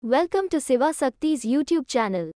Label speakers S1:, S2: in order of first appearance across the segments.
S1: Welcome to Siva Sakti's YouTube channel.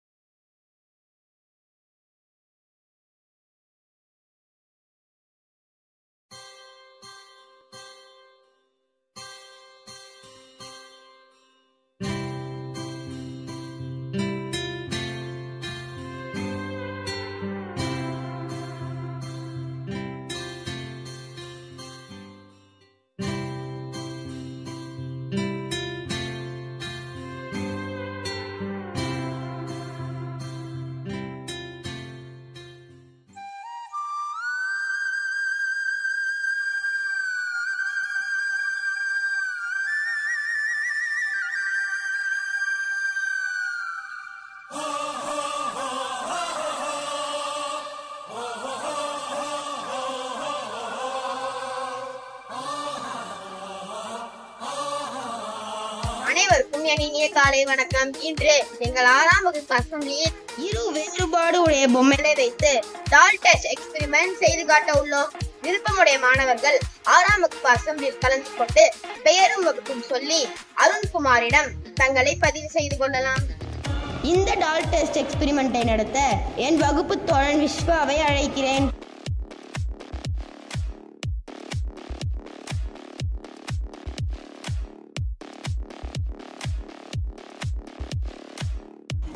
S2: அனைவருக்கும் என் இனிய காலை வணக்கம். இன்று எங்கள் 6ஆம் வகுப்பு அசெம்பிளியில் இரு வேறுபாடு உடைய பொம்மைகளை வைத்து டால் டெஸ்ட் எக்ஸ்பெரிமெண்ட் செய்து காட்ட உள்ளோம். விருப்பமுடைய மாணவர்கள் 6ஆம் வகுப்பு அசெம்பிளியில் கலந்து கொண்டு பெயரும் வகுப்பும் சொல்லி அருண்குமாரிடம் தங்களை பதிவு செய்து கொள்ளலாம். இந்த டால் டெஸ்ட் எக்ஸ்பெரிமெண்டை நடத்த என் வகுப்பு தோழன் விஸ்வாவை அழைக்கிறேன்.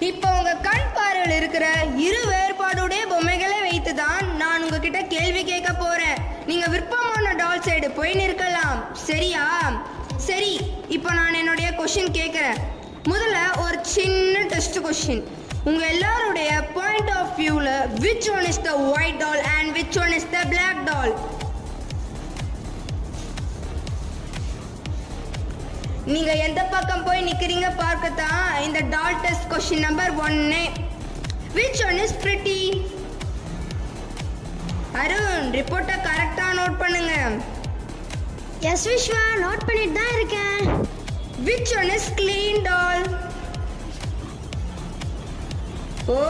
S3: இப்போ உங்க கண் பார்வையில் இருக்கிற இரு வேறுபாடுடைய பொம்மைகளை வைத்துதான் நான் உங்ககிட்ட கேள்வி கேட்க போறேன். நீங்க விருப்பமான டால் சைடு போய் நிற்கலாம். சரியா? சரி, இப்போ நான் என்னுடைய கொஸ்டின் கேட்கிறேன். முதல்ல ஒரு சின்ன டெஸ்ட் கொஸ்டின். உங்க எல்லாருடைய பாயிண்ட் ஆஃப் வியூல which one is the white doll and which one is the black doll? நீங்க எந்த பக்கம் போய் நிக்கிறீங்க பார்க்கத்தான் இந்த doll test question number 1. which one is pretty? Arun, ரிப்போர்ட்டை கரெக்டா நோட் பண்ணுங்க.
S2: எஸ் விஸ்வா, நோட் பண்ணிட்டு தான் இருக்கேன்.
S3: which one is clean doll? ஓ,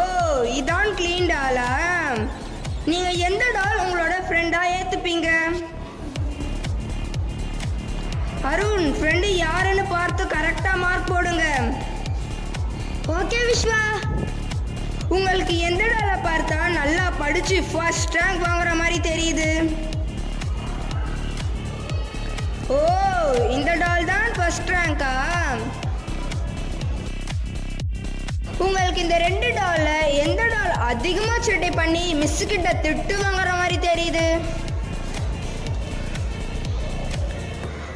S3: இதான் clean doll-ஆ? நீங்க எந்த டால் உங்களோட ஃப்ரெண்டா ஏத்துப்பீங்க? அருண், ஃப்ரெண்டு யாருன்னு பார்த்து கரெக்டா மார்க் போடுங்க.
S2: ஓகே விஸ்வா.
S3: உங்களுக்கு எந்த டாலை பார்த்தா நல்லா படிச்சு ஃபர்ஸ்ட் ரேங்க் வாங்குற மாதிரி தெரியுது? ஓ, இந்த டால் தான் ஃபர்ஸ்ட் ரேங்கா? உங்களுக்கு இந்த ரெண்டு டால்ல எந்த டால் அதிகமா சேட்டை பண்ணி மிஸ் கிட்ட திட்டு வாங்குற மாதிரி தெரியுது?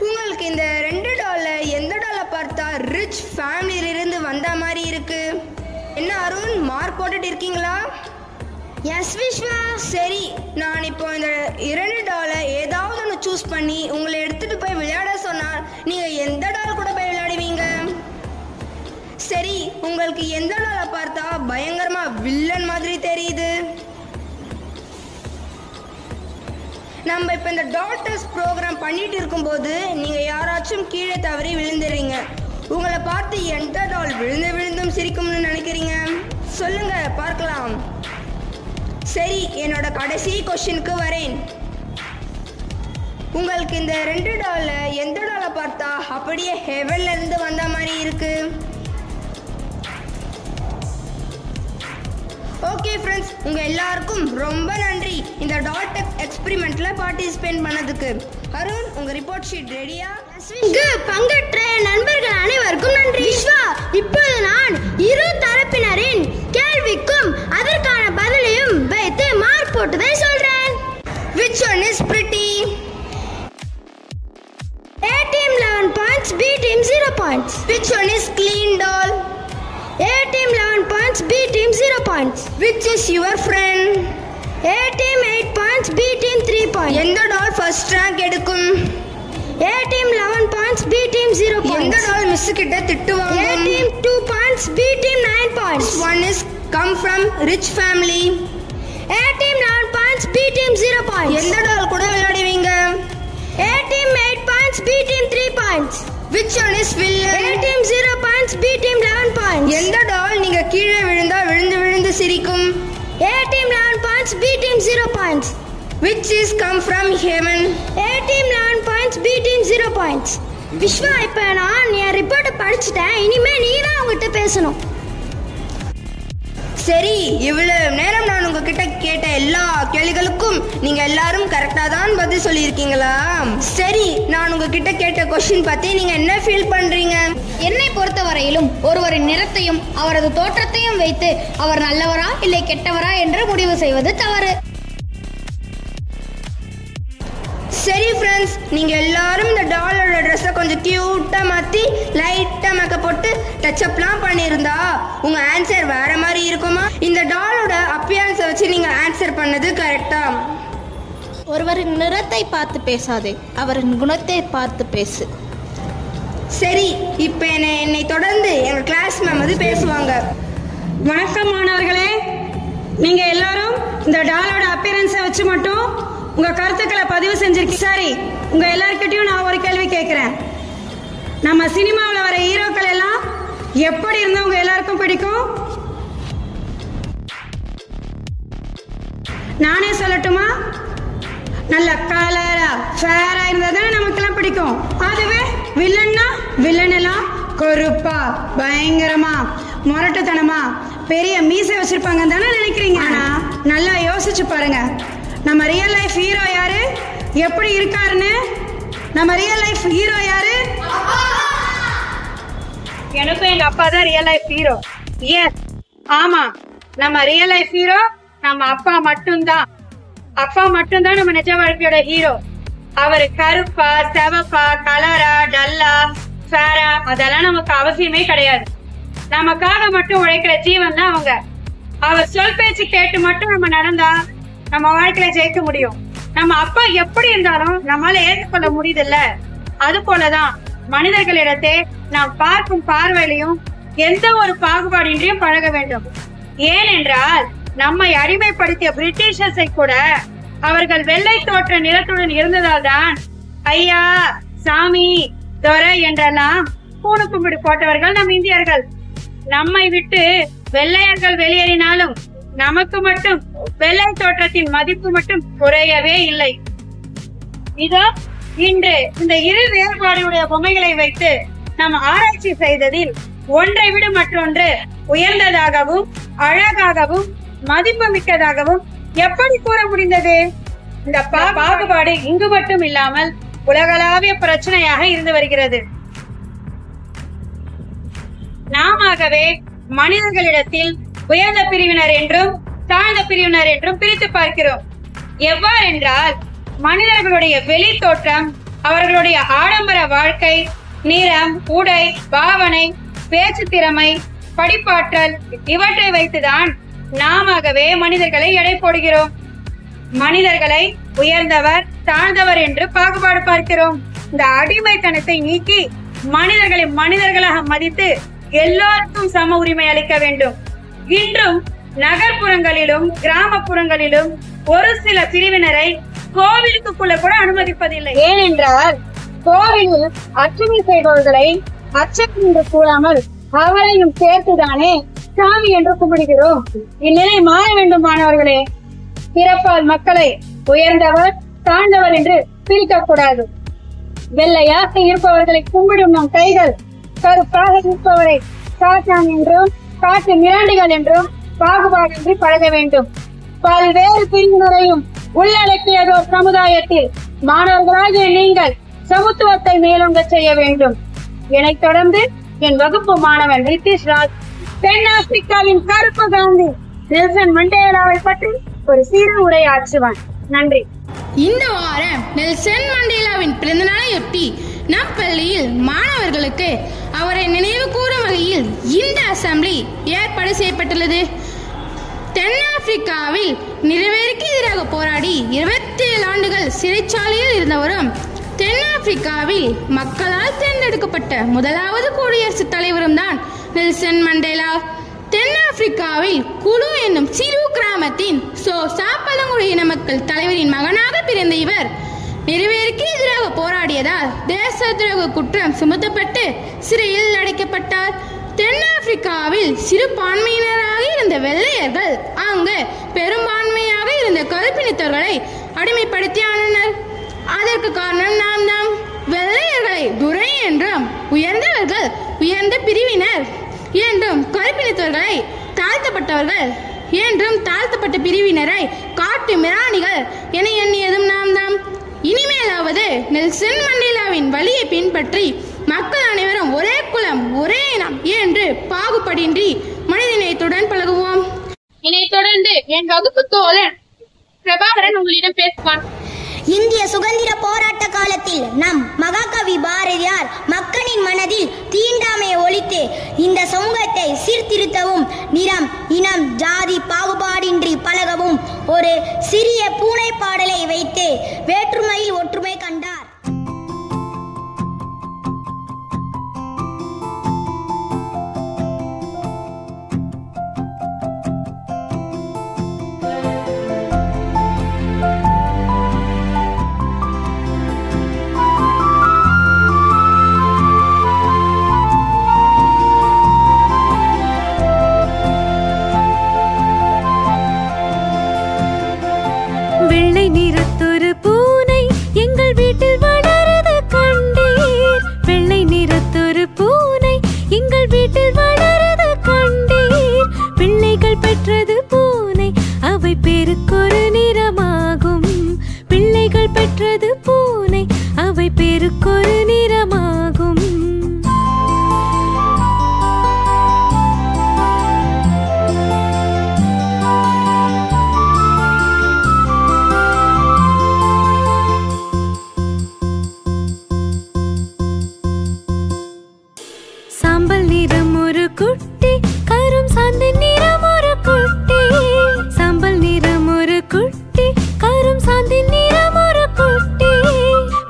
S3: உங்களுக்கு இந்த ரெண்டு டால்ல எந்த டாலை பார்த்தா ரிச் ஃபேமிலியில இருந்து வந்த மாதிரி இருக்கு? என்ன அருண், மார்க் போட்டுட்டு இருக்கீங்களா?
S2: எஸ் விஸ்வா.
S3: சரி, நான் இப்போ இந்த இரண்டு டாலை ஏதாவது ஒன்று சூஸ் பண்ணி உங்களை எடுத்துட்டு போய் விளையாட சொன்னால் நீங்க எந்த டால் கூட போய் விளையாடுவீங்க? சரி, உங்களுக்கு எந்த டாலை பார்த்தா பயங்கரமா வில்லன் மாதிரி தெரியுது? நம்ம இப்போ இந்த டால் டெஸ்ட் ப்ரோக்ராம் பண்ணிட்டு இருக்கும்போது நீங்க யாராச்சும் கீழே தவறி விழுந்துறீங்க. உங்களை பார்த்து எந்த டால் விழுந்தும் சிரிக்கும்னு நினைக்கிறீங்க? சொல்லுங்க பார்க்கலாம். சரி, என்னோட கடைசி கொஸ்டினுக்கு வரேன். உங்களுக்கு இந்த ரெண்டு டால்ல எந்த டாலை பார்த்தா அப்படியே ஹெவன்ல இருந்து வந்த மாதிரி இருக்கு? ஓகே ஃப்ரெண்ட்ஸ், உங்க எல்லாருக்கும் ரொம்ப நன்றி இந்த டால் டெஸ்ட் எக்ஸ்பெரிமெண்ட்ல பார்ட்டிசிபேட் பண்ணதுக்கு. அருண், உங்க ரிப்போர்ட் ஷீட் ரெடியா?
S2: இங்கு பங்கேற்ற நண்பர்கள் அனைவருக்கும் நன்றி. விஸ்வா, இப்போது நான் இரு தரப்பினரின் கேள்விக்கும் அதற்கான பதிலையும் வைத்து மார்க் போட்டதை சொல்றேன்.
S3: which one is pretty?
S2: A team 11 points, B team 0 points.
S3: which one is clean doll?
S2: A team 11 points, B team 0 points.
S3: which is your friend?
S2: A team 8 points, B team 3 points.
S3: எந்த டால் first rank எடுக்கும்?
S2: A team 11 points, B team 0
S3: எந்த
S2: points.
S3: டால் miss கிட்ட திட்டுவாங்க?
S2: A team 2 points, B team 9 points.
S3: one is come from rich family.
S2: A team 11 points, B team 0 points.
S3: எந்த டால் கூட விளையாடுவீங்க?
S2: A team 8 points, B team 3 points.
S3: which one is villain?
S2: A team 0 points, B team 11 points.
S3: எந்த டால் நீங்க கீழே விழுந்தா விழுந்து சிரிக்கும்?
S2: A team 11 points, B team 0 points.
S3: which is come from heaven?
S2: A team 11 points, B team 0 points.
S4: Vishwa, இப்ப நான் என் ரிப்போர்ட்டை படிச்சுட்டேன். இனிமே நீ தான் உங்ககிட்ட பேசணும்.
S3: சரி, இவ்வளவு நேரம் நான் உங்ககிட்ட கேட்ட எல்லா கேள்விகளுக்கும் நீங்க எல்லாரும் கரெக்டா தான் பதில் சொல்லியிருக்கீங்களா? சரி, நான் உங்ககிட்ட கேட்ட கொஸ்டின் பத்தி நீங்க என்ன ஃபீல் பண்றீங்க?
S4: என்னை பொறுத்தவரையிலும் ஒருவரின் நிறத்தையும் அவரது தோற்றத்தையும் வைத்து அவர் நல்லவரா இல்லை கெட்டவரா என்று முடிவு செய்வது தவறு.
S3: சரி ஃப்ரெண்ட்ஸ், நீங்க எல்லாரும் இந்த டாலோட ட்ரெஸ்ஸை கொஞ்சம் கியூட்டா மாத்தி லைட்டா மேக்கப் போட்டு டச்சப்லாம் பண்ணியிருந்தா உங்க ஆன்சர் வேற மாதிரி இருக்குமா? இந்த டாலோட அப்பியரன்ஸை வச்சு நீங்க ஆன்சர் பண்ணது கரெக்டா?
S4: ஒருவரின் நிறத்தை பார்த்து பேசாதே, அவரின் குணத்தை பார்த்து பேசு.
S3: சரி, இப்போ என்னை தொடர்ந்து எங்க கிளாஸ் மேம் வந்து பேசுவாங்க.
S5: வணக்கம் மாணவர்களே, நீங்க எல்லாரும் இந்த டாலோட அப்பியரன்ஸை வச்சு மட்டும் உங்க கருத்துக்களை பதிவு செஞ்சிருக்கீங்க. சரி, உங்க எல்லார்கிட்டையும் நான் ஒரு கேள்வி கேட்கிறேன். நம்ம சினிமாவில் வர ஹீரோக்கள் எல்லாம் எப்படி இருந்தா உங்க எல்லாருக்கும் பிடிக்கும்? நானே சொல்லட்டுமா? நல்ல கலரா ஃபேரா இருந்தா தானே நமக்கெல்லாம் பிடிக்கும். அதுவே வில்லன் எல்லாம் கருப்பா பயங்கரமா முரட்டுத்தனமா பெரிய மீசை வச்சிருப்பாங்க தானே நினைக்கிறீங்க. ஆனா நல்லா யோசிச்சு பாருங்க, நம்ம ரியல் லைஃப் ஹீரோ யாரு, எப்படி இருக்காருன்னு. நம்ம ரியல் லைஃப் ஹீரோ யாரு? எனக்கும் எங்க அப்பா தான் ரியல் லைஃப் ஹீரோ. எஸ், ஆமா, நம்ம ரியல் லைஃப் ஹீரோ நம்ம அப்பா மட்டும்தான். அப்பா மட்டும்தான் நம்ம நிஜ வாழ்க்கையோட ஹீரோ. அவரு கருப்பா செவப்பா கலரா டல்லா ஃபேரா அதெல்லாம் நமக்கு அவசியமே கிடையாது. நமக்காக மட்டும் உழைக்கிற ஜீவன் தான் அவங்க. அவர் சொல் பேச்சு கேட்டு மட்டும் நம்ம நடந்தா நம்ம வாழ்க்கையில ஜெயிக்க முடியும். நம்ம அப்பா எப்படி இருந்தாலும் நம்மளால ஏற்றுக்கொள்ள முடியுதுல்ல, அது போலதான் மனிதர்களிடத்தே நாம் பார்க்கும் பார்வையிலையும் எந்த ஒரு பாகுபாடின்றியும் பழக வேண்டும். ஏனென்றால் நம்மை அடிமைப்படுத்திய பிரிட்டிஷர்ஸை கூட அவர்கள் வெள்ளை தோற்ற நிறத்துடன் இருந்ததால் தான் ஐயா சாமி துரை என்றெல்லாம் பூணு கும்பிடு போட்டவர்கள் நம் இந்தியர்கள். நம்மை விட்டு வெள்ளையர்கள் வெளியேறினாலும் நமக்கு மட்டும் வெள்ளை தோற்றத்தின் மதிப்பு மட்டும் குறையவே இல்லை. இதோ இன்று இந்த இரு வேறுபாடுடைய பொம்மைகளை வைத்து நாம் ஆராய்ச்சி செய்ததில் ஒன்றை விட மற்றொன்று உயர்ந்ததாகவும் அழகாகவும் மதிப்பு மிக்கதாகவும் எப்படி கூற முடிந்தது? இந்த பாகுபாடு இங்கு மட்டும் இல்லாமல் உலகளாவிய பிரச்சனையாக இருந்து வருகிறது. நாமவே மனிதர்களிடத்தில் உயர்ந்த பிரிவினர் என்றும் தாழ்ந்த பிரிவினர் என்றும் பிரித்து பார்க்கிறோம். எவ்வாறென்றால் மனிதர்களுடைய வெளி தோற்றம், அவர்களுடைய ஆடம்பர வாழ்க்கை, நிறம், உடை, பாவனை, பேச்சு திறமை, படிப்பாற்றல் இவற்றை வைத்துதான் நாமவே மனிதர்களை எடை போடுகிறோம். மனிதர்களை உயர்ந்தவர் தாழ்ந்தவர் என்று பாகுபாடு பார்க்கிறோம். இந்த அடிமைத்தனத்தை நீக்கி மனிதர்களை மனிதர்களாக மதித்து எல்லோருக்கும் சம உரிமை அளிக்க வேண்டும். இன்றும் நகர்ப்புறங்களிலும் கிராமப்புறங்களிலும் ஒரு சில பிரிவினரை கோவிலுக்குள்ள கூட அனுமதிப்பதில்லை. ஏனென்றால் கோவிலில் அர்ச்சனை செய்பவர்களை அர்ச்சனை என்று கூறாமல் அவளையும் சேர்த்துதானே சாமி என்று கும்பிடுகிறோம். இந்நிலை மாற வேண்டும் மாணவர்களே. பிறப்பால் மக்களை உயர்ந்தவர் தாழ்ந்தவர் என்று பிரிக்கக்கூடாது. வெள்ளையாக இருப்பவர்களை கும்பிடும் நம் கைகள் கருப்பாக இருப்பவரை சாத்தான் என்றும் காட்டு மிராண்டிகள் என்றும் பாகுபாடின்றி பழக வேண்டும். பல்வேறு பிரிவினரையும் உள்ளடக்கியதோ சமுதாயத்தில் மாணவர்களாகிய நீங்கள் சமத்துவத்தை மேலோங்க செய்ய வேண்டும். இதனைத் தொடர்ந்து என் வகுப்பு மாணவன் நிதிஷ் ராஜ் தென் ஆப்பிரிக்காவின் கருப்பு காந்தி நெல்சன் மண்டேலாவை பற்றி ஒரு சிறு உரையாற்றுவான். நன்றி.
S6: இந்த வாரம் நெல்சன் மண்டேலாவின் பிறந்தநாளையொட்டி நம் பள்ளியில் மாணவர்களுக்கு அவரை நினைவு கூறும் வகையில் இந்த அசெம்பிளி ஏற்பாடு செய்யப்பட்டுள்ளது. தென்னாப்பிரிக்காவில் நிறவேறுக்கு எதிராக போராடி 27 ஆண்டுகள் சிறைச்சாலையில் இருந்தவரும் தென்னாப்பிரிக்காவில் மக்களால் தேர்ந்தெடுக்கப்பட்ட முதலாவது குடியரசுத் தலைவரும் தான் நெல்சன் மண்டேலா. தென்னாப்பிரிக்காவில் குழு என்னும் சிறு கிராமத்தின் சோசா பழங்குடியின மக்கள் தலைவரின் மகனாக பிறந்த இவர் நிறவேறுக்கு எதிராக போராடியதால் தேச துரோக குற்றம் சுமத்தப்பட்டு சிறையில் அடைக்கப்பட்டார். தென்னாப்பிரிக்காவில் சிறுபான்மையினராக இருந்த வெள்ளையர்கள் அங்கு பெரும்பான்மையாக இருந்த கருப்பினத்தவர்களை அடிமைப்படுத்தி ஆனனர். அதற்கு காரணம் நாம் தான். வெள்ளையர்களை துரை என்றும் உயர்ந்தவர்கள் உயர்ந்த பிரிவினர் என்றும் கருப்பினத்தவர்களை தாழ்த்தப்பட்டவர்கள் என்றும் தாழ்த்தப்பட்ட பிரிவினரை காட்டு மிராணிகள் என எண்ணியதும் நாம் தான். இனிமேலாவது நெல்சன் மண்டேலாவின் வழியை பின்பற்றி மக்கள் அனைவரும் ஒரே குலம் ஒரே இனம் என்று பாகுபாடின்றி மனிதநேயத்துடன் பழகுவோம்.
S5: இதை தொடர்ந்து என் வகுப்பு தோழன் பிரபாகரன் உங்களிடம் பேசுவான்.
S7: இந்திய சுதந்திர போராட்ட காலத்தில் நம் மகாகவி பாரதியார் மக்களின் மனதில் தீண்டாமையை ஒழித்து இந்த சமூகத்தை சீர்திருத்தவும் நிறம் இனம் ஜாதி பாகுபாடின்றி பழகவும் ஒரு சிறிய பூனை பாடலை வைத்து வேற்றுமையில் ஒற்றுமை கண்டார்.
S1: வெள்ளை நிறத்தொரு பூனை எங்கள் வீட்டில் வளருது கண்டீர். வெள்ளை நிறத்தொரு பூனை எங்கள் வீட்டில் வளருது கண்டீர். பிள்ளைகள் பெற்றது பூனை அவை பேருக்கொரு நிறமாகும். பிள்ளைகள் பெற்றது பூனை அவை பேருக்கொரு நிறமாகும். சாம்பல் நிறம் ஒரு குட்டி கரும் சாந்தின் நிறம் ஒரு குட்டி. சாம்பல் நிறம் ஒரு குட்டி கரும் சாந்தின் நிறம் ஒரு குட்டி.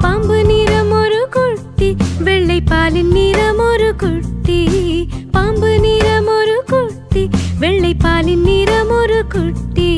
S1: பாம்பு நிறம் ஒரு குட்டி வெள்ளை பாலின் நிறம் ஒரு குட்டி. பாம்பு நிறம் ஒரு குட்டி வெள்ளை பாலின் நிறம் ஒரு குட்டி.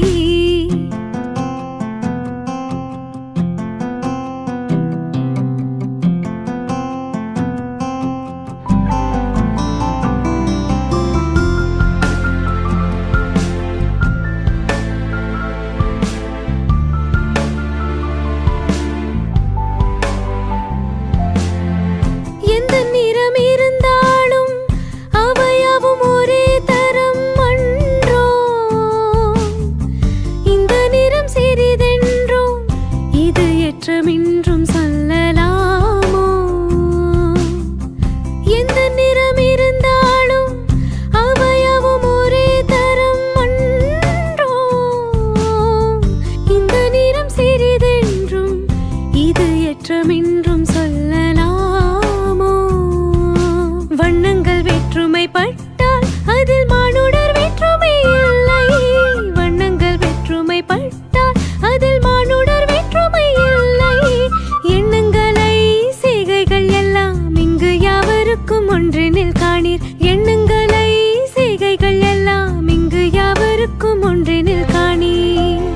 S1: எந்த நிறம் இருந்தாலும் அவையாவும் ஒரே தரம் அன்றோ. இந்த நிறம் சிறிதென்றோ இது ஏற்றமின்றும் சொல்லலாமோ. எந்த நிறம் இருந்தாலும் அவையாவும் ஒரே தரம் அன்றோ. இந்த நிறம் சிறிதென்றும் இது ஏற்றமின்றும் சொல்லலாமோ. வண்ணங்கள் வேற்றுமை பட்டால் அதில் மானுடர் வேற்றுமை இல்லை. வண்ணங்கள் வேற்றுமை பட்டால் அதில் மானுடர் வேற்றுமை இல்லை. எண்ணங்களை செய்கைகள் எல்லாம் இங்கு யாவருக்கும் ஒன்றினில் காணீர். எண்ணங்களை செய்கைகள் எல்லாம் இங்கு யாவருக்கும் ஒன்றினில் காணீர்.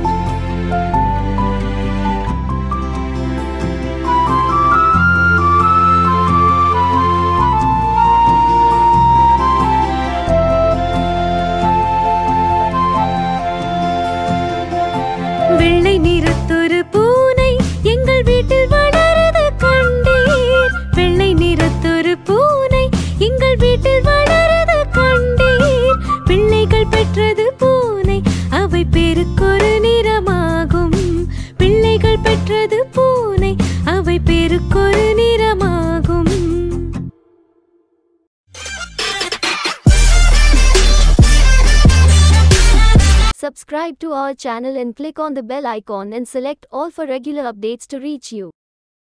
S1: வெள்ளை நிறத்தொரு பூனை எங்கள் வீட்டில் வளருது கண்டீர். வெள்ளை நிறத்தொரு பூனை எங்கள் வீட்டில் வளருது கண்டீர். பிள்ளைகள் பெற்றது பூனை அவை பேருக்கொரு நிறமாகும். பிள்ளைகள் பெற்றது பூனை அவை பேருக்கொரு நிறமாகும். Subscribe to our channel and click on the bell icon and select all for regular updates to reach you.